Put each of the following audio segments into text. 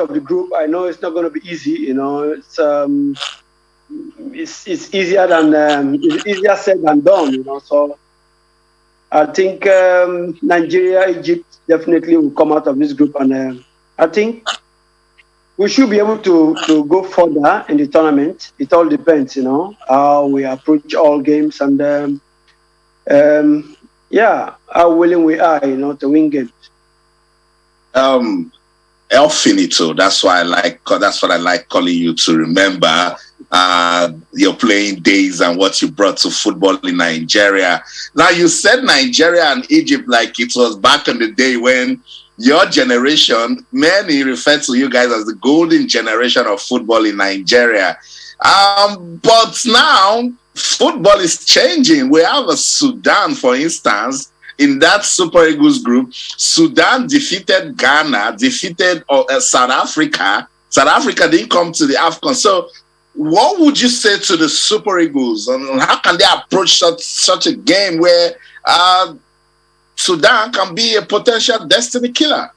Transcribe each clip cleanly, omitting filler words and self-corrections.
of the group. I know it's not going to be easy. It's easier than it's easier said than done. So I think Nigeria, Egypt definitely will come out of this group, and I think we should be able to go further in the tournament. It all depends, how we approach all games, and how willing we are, to win games. El Finito. That's what I like calling you, to remember your playing days and what you brought to football in Nigeria. Now, you said Nigeria and Egypt like it was back in the day when your generation, many refer to you guys as the golden generation of football in Nigeria. But now football is changing. We have a Sudan, for instance. In that Super Eagles group, Sudan defeated Ghana, defeated South Africa. South Africa didn't come to the AFCON. So what would you say to the Super Eagles? And how can they approach such a game where Sudan can be a potential destiny killer?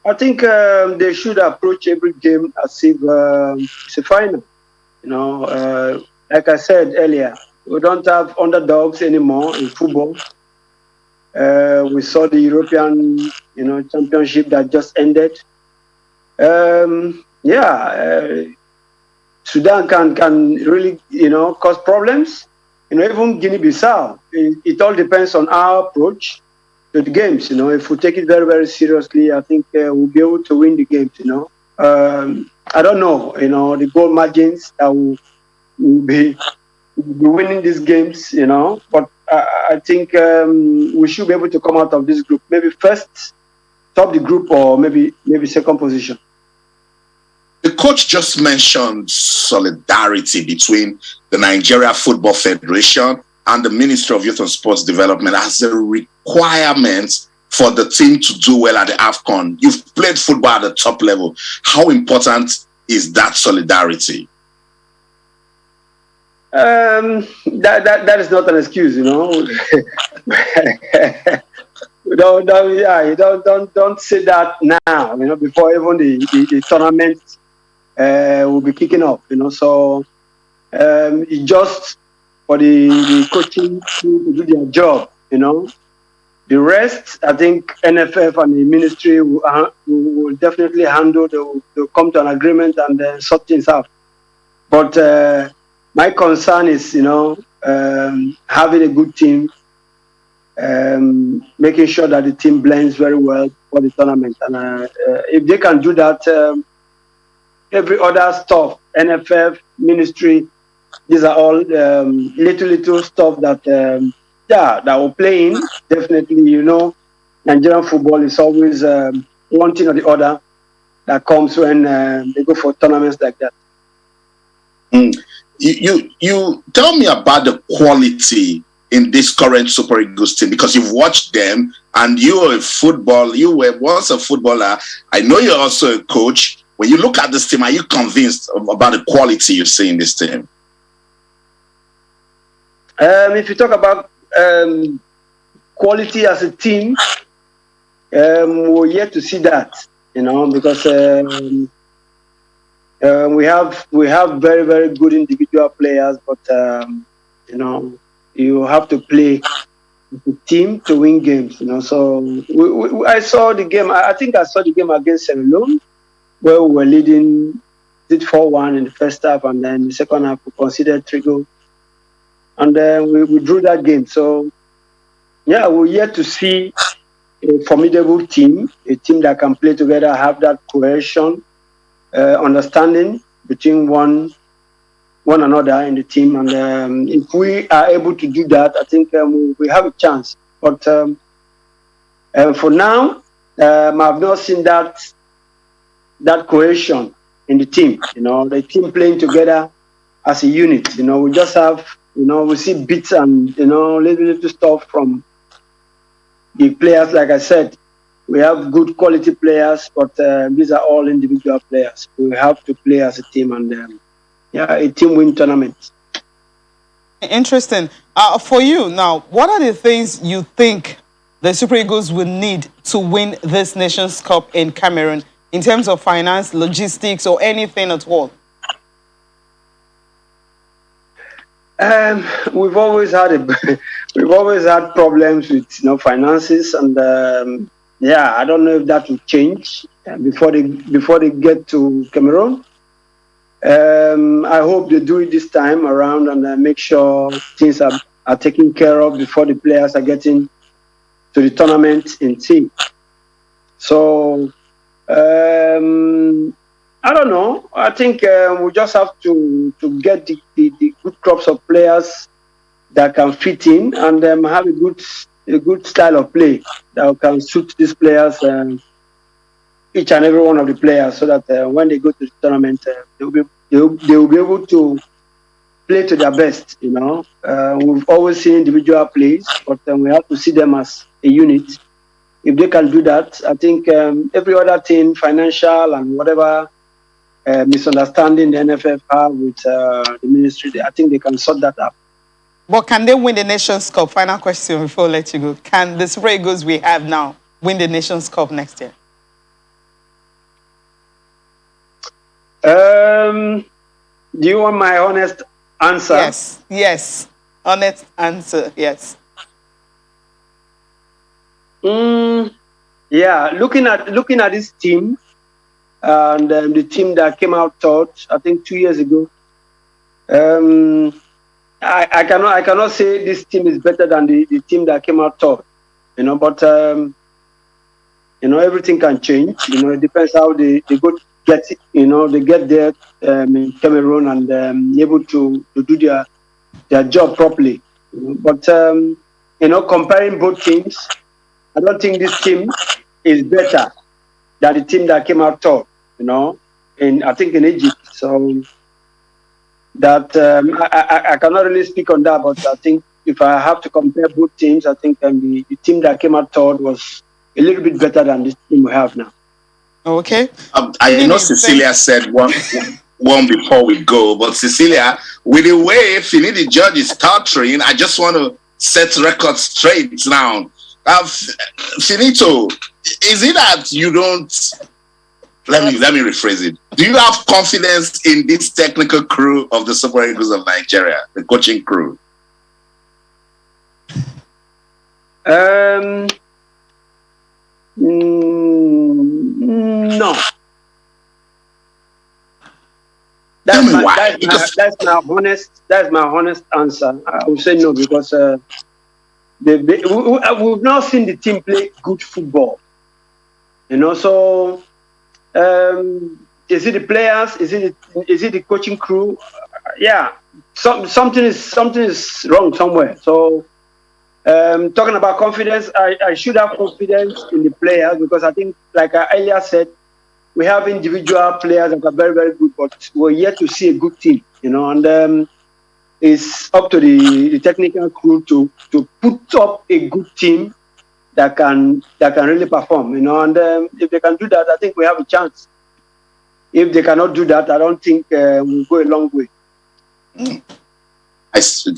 I think they should approach every game as if it's a final. Like I said earlier, we don't have underdogs anymore in football. We saw the European, championship that just ended. Sudan can really, cause problems. Even Guinea-Bissau. It all depends on our approach to the games. If we take it very, very seriously, I think we'll be able to win the games. I don't know. The goal margins that will be winning these games, but I think we should be able to come out of this group. Maybe first, top the group, or maybe second position. The coach just mentioned solidarity between the Nigeria Football Federation and the Ministry of Youth and Sports Development as a requirement for the team to do well at the AFCON. You've played football at the top level. How important is that solidarity? That is not an excuse, don't say that now, before even the tournament will be kicking off, So it's just for the coaching to do their job, The rest, I think NFF and the ministry will definitely handle. They'll come to an agreement and sort things out. But my concern is, having a good team, making sure that the team blends very well for the tournament. And if they can do that, every other stuff, NFF, ministry, these are all little stuff that that will play in. Definitely, Nigerian football is always one thing or the other that comes when they go for tournaments like that. You tell me about the quality in this current Super Eagles team, because you've watched them and you were once a footballer. I know you're also a coach. When you look at this team, are you convinced about the quality you see in this team? If you talk about quality as a team, we're yet to see that, because we have very, very good individual players, but you have to play the team to win games. So I saw the game. I think I saw the game against Sierra Leone, where we were leading 4-1 in the first half, and then the second half we conceded 3 goals, and then we drew that game. So we're yet to see a formidable team, a team that can play together, have that cohesion, understanding between one another in the team, and if we are able to do that, I think we have a chance. But for now, I've not seen that cohesion in the team. The team playing together as a unit. We just have, we see bits and little stuff from the players. Like I said, we have good quality players, but these are all individual players. We have to play as a team, and a team win tournament. Interesting. For you now, what are the things you think the Super Eagles will need to win this Nations Cup in Cameroon in terms of finance, logistics, or anything at all? We've always had we've always had problems with finances, and yeah, I don't know if that will change before they get to Cameroon. I hope they do it this time around and make sure things are taken care of before the players are getting to the tournament in team. So I don't know. I think we just have to get the good crops of players that can fit in and have a good style of play that can suit these players, each and every one of the players, so that when they go to the tournament, they will be able to play to their best. We've always seen individual plays, but we have to see them as a unit. If they can do that, I think every other thing, financial and whatever misunderstanding the NFF have with the ministry, I think they can sort that out. But can they win the Nations Cup? Final question before I let you go. Can the Super Eagles we have now win the Nations Cup next year? Do you want my honest answer? Yes. Honest answer, yes. Yeah, looking at this team and the team that came out third, I think 2 years ago. I cannot say this team is better than the team that came out third, but everything can change. It depends how they get they get there in Cameroon and able to do their job properly. But comparing both teams, I don't think this team is better than the team that came out third. I think in Egypt. So that I cannot really speak on that, but I think if I have to compare both teams, I think the team that came out third was a little bit better than this team we have now. Okay. I know Cecilia said one before we go, but Cecilia, with the way Finidi George is stuttering, I just want to set records straight now. Finito, is it that you don't? Let me rephrase it. Do you have confidence in this technical crew of the Super Eagles of Nigeria, the coaching crew? No. That's my honest answer. I would say no because we've not seen the team play good football. So. Is it the players? Is it the coaching crew? Yeah, something is wrong somewhere. So, talking about confidence, I should have confidence in the players because I think, like I earlier said, we have individual players that are very, very good, but we're yet to see a good team. And it's up to the technical crew to put up a good team that can really perform, and if they can do that, I think we have a chance. If they cannot do that, I don't think we'll go a long way.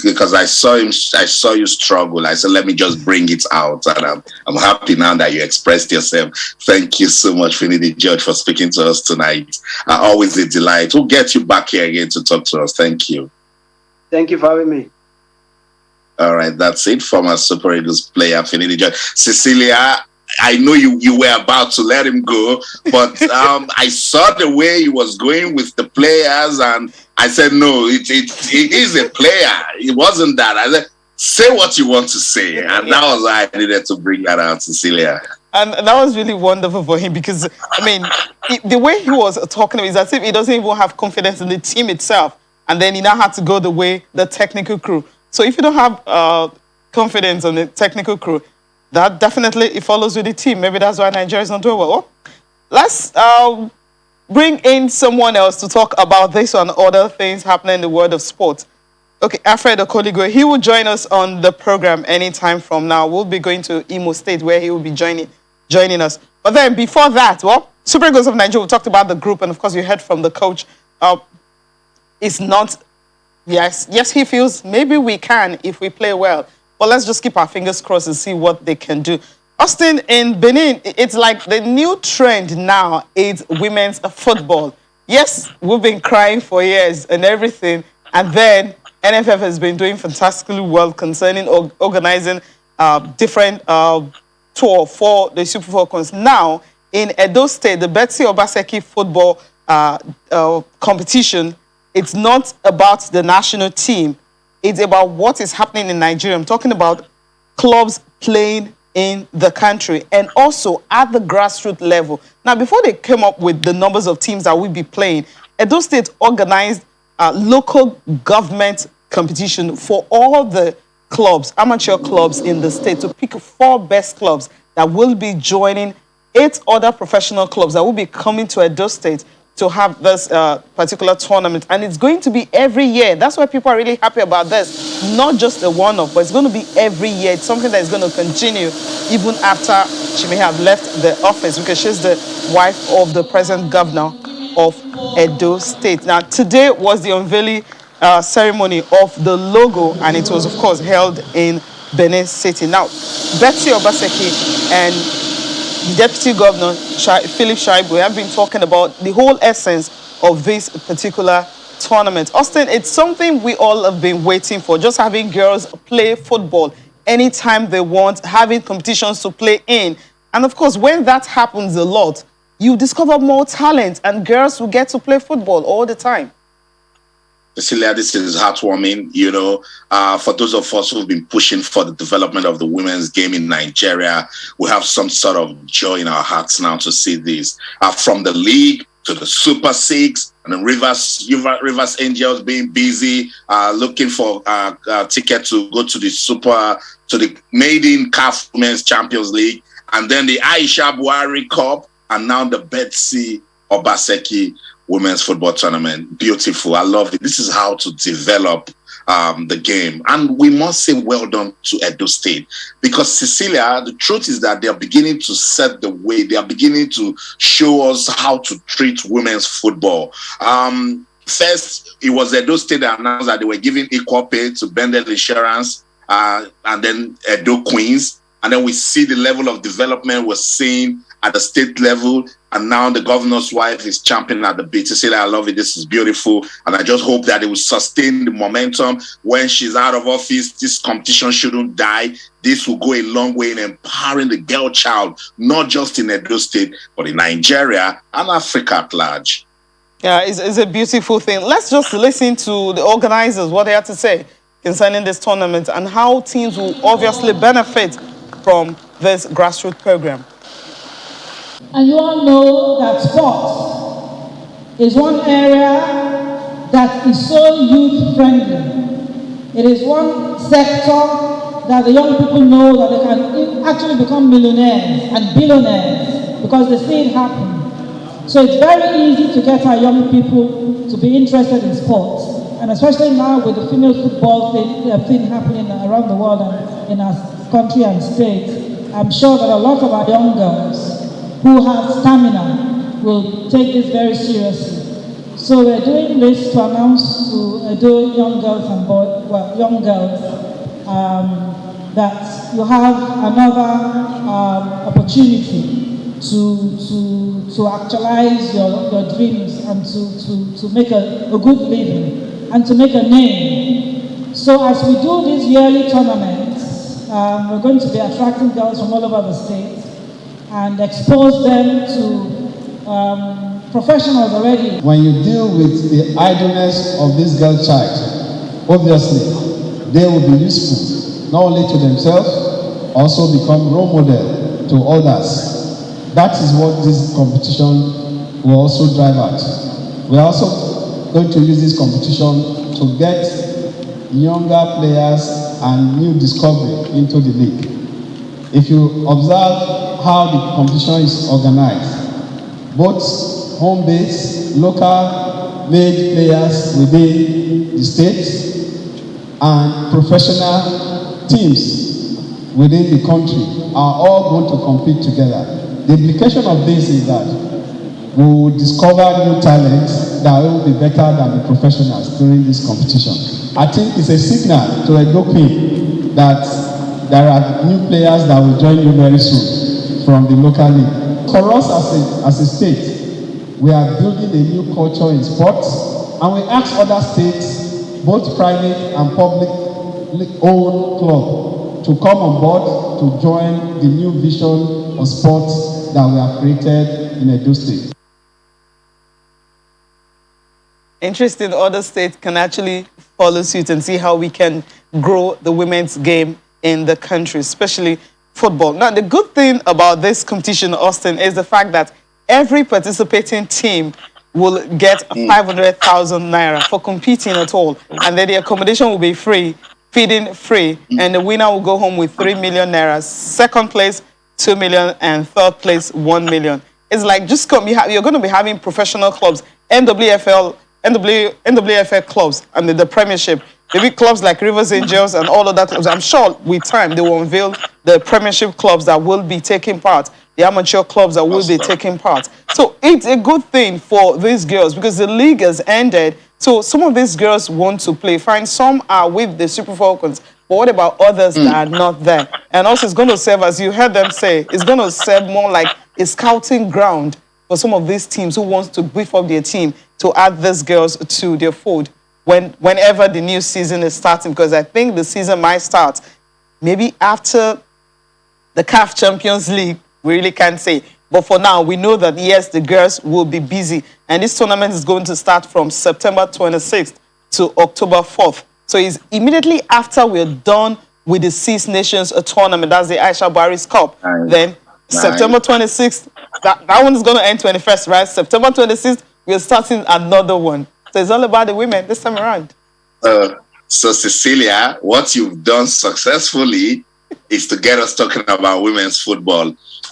Because I saw you struggle. I said, let me just bring it out, and I'm happy now that you expressed yourself. Thank you so much, Finidi George, for speaking to us tonight. Always a delight. We'll get you back here again to talk to us. Thank you. Thank you for having me. All right, that's it from our Super Eagles player, Finidi George. Cecilia, I know you were about to let him go, but I saw the way he was going with the players, and I said, no, it is a player. It wasn't that. I said, say what you want to say. And that was why I needed to bring that out, Cecilia. And that was really wonderful for him because, the way he was talking is as if he doesn't even have confidence in the team itself. And then he now had to go the way the technical crew. So if you don't have confidence on the technical crew, that definitely it follows with the team. Maybe that's why Nigeria is not doing well. Let's bring in someone else to talk about this and other things happening in the world of sports. Okay, Alfred Okoligo, he will join us on the program anytime from now. We'll be going to Imo State where he will be joining us. But then before that, Super Eagles of Nigeria, we talked about the group, and of course you heard from the coach. It's not... Yes, he feels maybe we can if we play well. But let's just keep our fingers crossed and see what they can do. Austin, in Benin, it's like the new trend now is women's football. Yes, we've been crying for years and everything, and then NFF has been doing fantastically well concerning organizing different tour for the Super Falcons. Now, in Edo State, the Betsy Obaseki football competition, it's not about the national team. It's about what is happening in Nigeria. I'm talking about clubs playing in the country and also at the grassroots level. Now, before they came up with the numbers of teams that will be playing, Edo State organized local government competition for all the clubs, amateur clubs in the state, to pick 4 best clubs that will be joining 8 other professional clubs that will be coming to Edo State to have this particular tournament. And it's going to be every year. That's why people are really happy about this. Not just a one-off, but it's going to be every year. It's something that is going to continue even after she may have left the office, because she's the wife of the present governor of Edo State. Now, today was the unveiling ceremony of the logo, and it was, of course, held in Benin City. Now, Betsy Obaseki and the Deputy Governor, Philip Shaibu, have been talking about the whole essence of this particular tournament. Austin, it's something we all have been waiting for, just having girls play football anytime they want, having competitions to play in. And of course, when that happens a lot, you discover more talent and girls will get to play football all the time. Cecilia, this is heartwarming. For those of us who've been pushing for the development of the women's game in Nigeria, we have some sort of joy in our hearts now to see this. From the league to the Super Six, and the Rivers Angels being busy looking for a ticket to go to the Maiden CAF Women's Champions League, and then the Aisha Buhari Cup, and now the Betsy Obaseki Women's Football Tournament. Beautiful. I love it. This is how to develop the game. And we must say well done to Edo State, because Cecilia, the truth is that they are beginning to set the way. They are beginning to show us how to treat women's football. First, it was Edo State that announced that they were giving equal pay to Bendel Insurance and then Edo Queens. And then we see the level of development we're seeing at the state level. And now the governor's wife is championing at the bit to say that I love it. This is beautiful. And I just hope that it will sustain the momentum when she's out of office. This competition shouldn't die. This will go a long way in empowering the girl child, not just in Edo State, but in Nigeria and Africa at large. Yeah, it's a beautiful thing. Let's just listen to the organizers, what they have to say concerning this tournament and how teams will obviously benefit from this grassroots program. And you all know that sports is one area that is so youth-friendly. It is one sector that the young people know that they can actually become millionaires and billionaires because they see it happen. So it's very easy to get our young people to be interested in sports. And especially now with the female football thing happening around the world and in our country and state, I'm sure that a lot of our young girls who have stamina will take this very seriously. So we're doing this to announce to Edo young girls and boys, well, young girls, that you have another opportunity to actualize your dreams and to make a good living and to make a name. So as we do these yearly tournaments, we're going to be attracting girls from all over the state and expose them to professionals already. When you deal with the idleness of this girl child, obviously they will be useful not only to themselves, also become role model to others. That is what this competition will also drive at. We are also going to use this competition to get younger players and new discovery into the league. If you observe how the competition is organized, both home-based, local made players within the state and professional teams within the country are all going to compete together. The implication of this is that we will discover new talents that will be better than the professionals during this competition. I think it's a signal to Edo Queen that there are new players that will join you very soon from the local league. For us as a state, we are building a new culture in sports, and we ask other states, both private and public-owned clubs, to come on board to join the new vision of sports that we have created in Edo State. Interesting, other states can actually follow suit and see how we can grow the women's game in the country, especially football. Now, the good thing about this competition, Austin, is the fact that every participating team will get 500,000 naira for competing at all. And then the accommodation will be free, feeding free, and the winner will go home with 3 million naira. Second place, 2 million, and third place, 1 million. It's like, just come, you're going to be having professional clubs, NWFL clubs, and the Premiership. Maybe clubs like Rivers Angels and all of that. I'm sure with time they will unveil the Premiership clubs that will be taking part, the amateur clubs that will be taking part. So it's a good thing for these girls because the league has ended. So some of these girls want to play. Fine, some are with the Super Falcons. But what about others that are not there? And also it's going to serve, as you heard them say, it's going to serve more like a scouting ground for some of these teams who wants to beef up their team to add these girls to their fold whenever the new season is starting, because I think the season might start maybe after the CAF Champions League. We really can't say. But for now, we know that, yes, the girls will be busy. And this tournament is going to start from September 26th to October 4th. So it's immediately after we're done with the Six Nations tournament. That's the Aisha Barry's Cup. Then September 26th, that one is going to end 21st, right? September 26th, we're starting another one. So it's all about the women this time around. So Cecilia, what you've done successfully is to get us talking about women's football.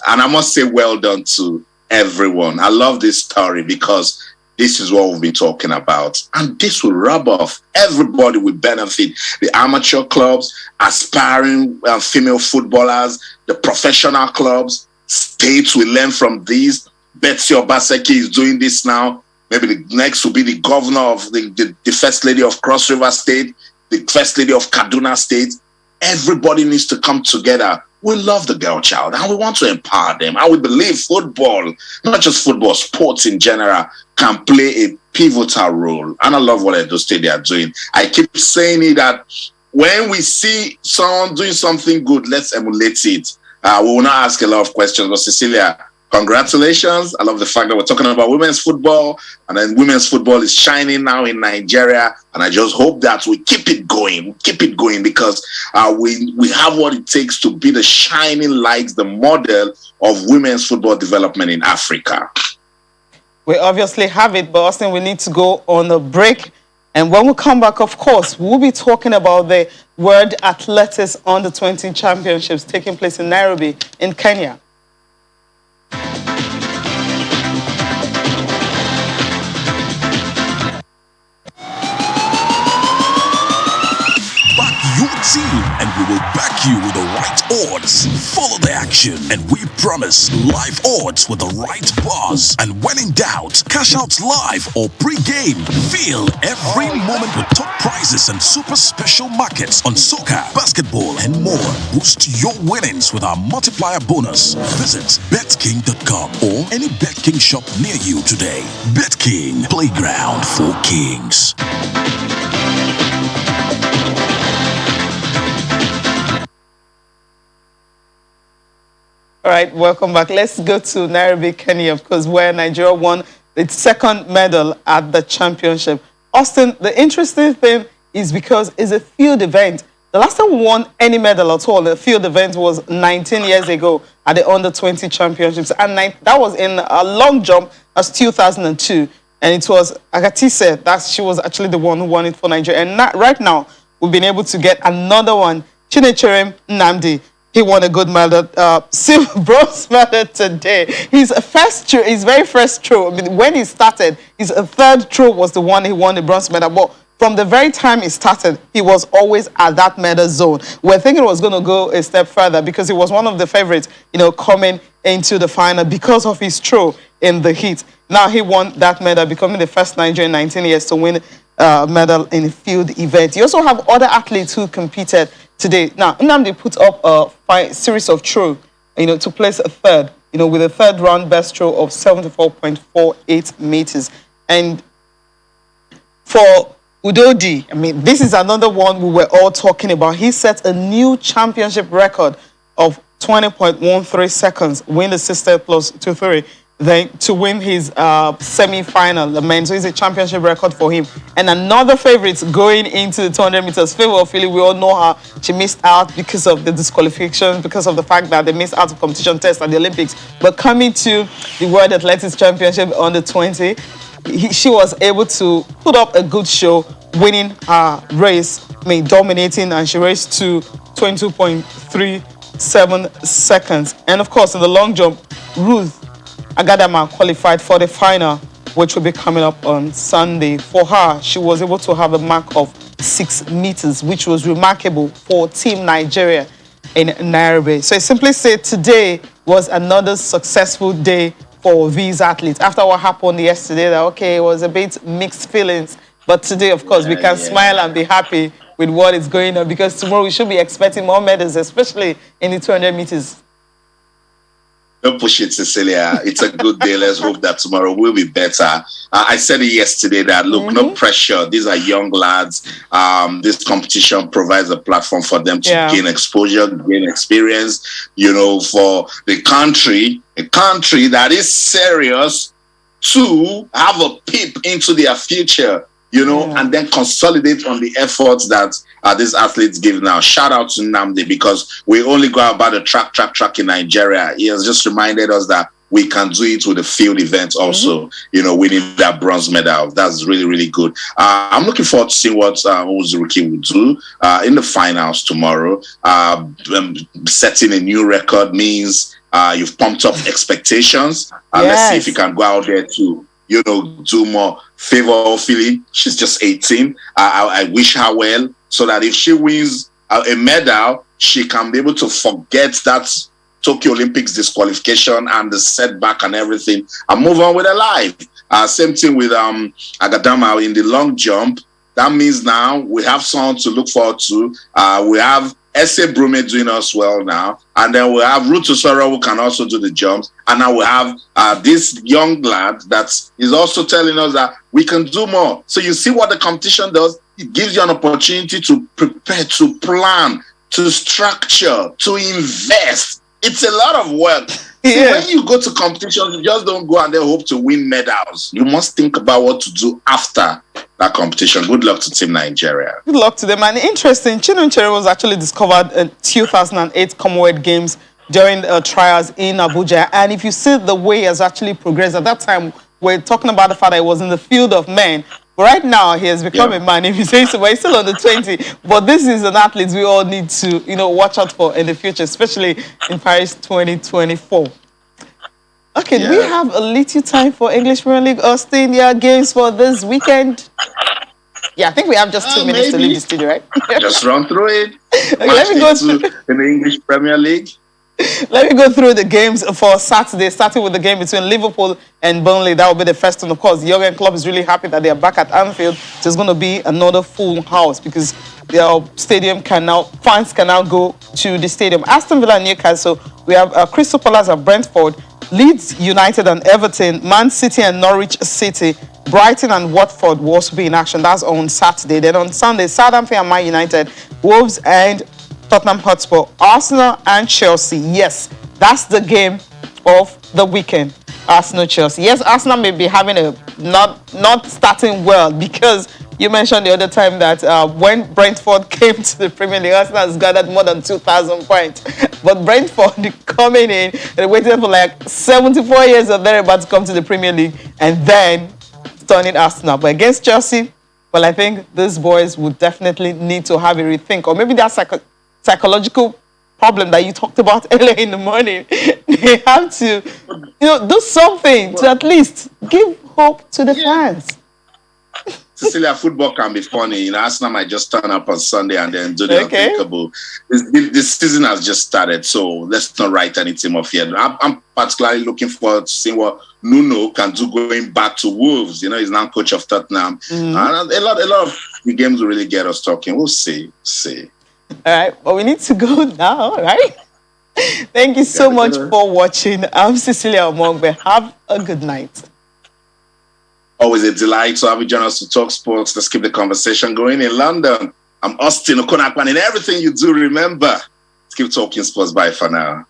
And I must say well done to everyone. I love this story because this is what we've been talking about. And this will rub off. Everybody will benefit. The amateur clubs, aspiring female footballers, the professional clubs, states will learn from these. Betsy Obaseki is doing this now. Maybe the next will be the governor of the first lady of Cross River State, the first lady of Kaduna State. Everybody needs to come together. We love the girl child and we want to empower them. And we believe football, not just football, sports in general, can play a pivotal role. And I love what Edo State they are doing. I keep saying it that when we see someone doing something good, let's emulate it. We will not ask a lot of questions, but Cecilia, congratulations. I love the fact that we're talking about women's football, and then women's football is shining now in Nigeria. And I just hope that we keep it going. Because we have what it takes to be the shining light, the model of women's football development in Africa. We obviously have it, but Austin, we need to go on a break. And when we come back, of course, we'll be talking about the World Athletics Under-20 Championships taking place in Nairobi in Kenya. Your team, and we will back you with the right odds. Follow the action, and we promise live odds with the right buzz. And when in doubt, cash out live or pre-game. Feel every moment with top prizes and super special markets on soccer, basketball, and more. Boost your winnings with our multiplier bonus. Visit betking.com or any BetKing shop near you today. BetKing, playground for kings. All right, welcome back. Let's go to Nairobi, Kenya, because where Nigeria won its second medal at the championship. Austin, the interesting thing is because it's a field event. The last time we won any medal at all, the field event was 19 years ago at the Under-20 Championships. And that was in a long jump, as 2002. And it was Agatise, she was actually the one who won it for Nigeria. And right now, we've been able to get another one, Chinecherem Nnamdi. He won a good medal, silver bronze medal today. His very first throw, I mean, when he started, his third throw was the one he won the bronze medal. But from the very time he started, he was always at that medal zone. We're thinking it was going to go a step further because he was one of the favorites, coming into the final because of his throw in the heat. Now he won that medal, becoming the first Nigerian in 19 years to win a medal in a field event. You also have other athletes who competed today. Now, Nnamdi put up a series of throw, to place a third, with a third round best throw of 74.48 meters. And for Udodi, I mean, this is another one we were all talking about. He set a new championship record of 20.13 seconds, win assisted plus 2-3, then to win his semi-final, the men. So it's a championship record for him. And another favorite going into the 200 meters, Favour Philly, we all know her. She missed out because of the disqualification, because of the fact that they missed out of competition test at the Olympics. But coming to the World Athletics Championship under 20, she was able to put up a good show, winning her race, dominating, and she raced to 22.37 seconds. And of course, in the long jump, Ruth Agadama qualified for the final, which will be coming up on Sunday. For her, she was able to have a mark of 6 meters, which was remarkable for Team Nigeria in Nairobi. So I simply say today was another successful day for these athletes. After what happened yesterday, that okay, it was a bit mixed feelings. But today, of course, we can smile and be happy with what is going on, because tomorrow we should be expecting more medals, especially in the 200 meters. Don't push it, Cecilia. It's a good day. Let's hope that tomorrow will be better. I said it yesterday that, look, no pressure. These are young lads. This competition provides a platform for them to gain exposure, gain experience, for the country, a country that is serious to have a peep into their future, and then consolidate on the efforts that these athletes give now. Shout out to Nnamdi, because we only go about the track in Nigeria. He has just reminded us that we can do it with the field events also, winning that bronze medal. That's really, really good. I'm looking forward to seeing what Uzuruki will do in the finals tomorrow. Setting a new record means you've pumped up expectations. Let's see if you can go out there to do more. Favour Philly, she's just 18. I wish her well, so that if she wins a medal, she can be able to forget that Tokyo Olympics disqualification and the setback and everything, and move on with her life. Same thing with Agadama in the long jump. That means now we have someone to look forward to. We have Ese Brume doing us well now, and then we have Ruth Usoro, who can also do the jumps, and now we have this young lad that is also telling us that we can do more. So you see what the competition does? It gives you an opportunity to prepare, to plan, to structure, to invest. It's a lot of work. See, when you go to competitions, you just don't go and then hope to win medals. You must think about what to do after that competition. Good luck to Team Nigeria. Good luck to them. And interesting, Chinonwuchere was actually discovered in 2008 Commonwealth Games during trials in Abuja. And if you see the way he has actually progressed, at that time, we're talking about the fact that he was in the field of men. But right now, he has become a man, if you say so, but he's still on the 20. But this is an athlete we all need to, watch out for in the future, especially in Paris 2024. Okay, do we have a little time for English Premier League Australia games for this weekend? Yeah, I think we have just 2 minutes to leave the studio, right? Just run through it. Okay, let me go through in the English Premier League. Let me go through the games for Saturday, starting with the game between Liverpool and Burnley. That will be the first one. Of course, the Jurgen Klopp is really happy that they are back at Anfield. So it's going to be another full house, because their fans can now go to the stadium. Aston Villa and Newcastle. We have Crystal Palace and Brentford, Leeds United and Everton, Man City and Norwich City, Brighton and Watford will also be in action. That's on Saturday. Then on Sunday, Southampton and Man United, Wolves and Tottenham Hotspur, Arsenal and Chelsea. Yes, that's the game of the weekend. Arsenal-Chelsea. Yes, Arsenal may be having a not starting well, because you mentioned the other time that when Brentford came to the Premier League, Arsenal has gathered more than 2,000 points. But Brentford coming in, they waited for like 74 years or thereabouts to come to the Premier League, and then turning Arsenal. But against Chelsea, well, I think these boys would definitely need to have a rethink, or maybe that psychological problem that you talked about earlier in the morning. They have to, do something to at least give hope to the fans. Cecilia, football can be funny. Arsenal might just turn up on Sunday and then do the unthinkable. This season has just started, so let's not write any team off yet. I'm particularly looking forward to seeing what Nuno can do going back to Wolves. He's now coach of Tottenham. And a lot of the games will really get us talking. We'll see. All right, but we need to go now, all right? Thank you so much for watching. I'm Cecilia Omongbe. Have a good night. Always a delight to have you join us to talk sports. Let's keep the conversation going in London. I'm Austin Okonakwan. In everything you do, remember, let's keep talking sports. Bye for now.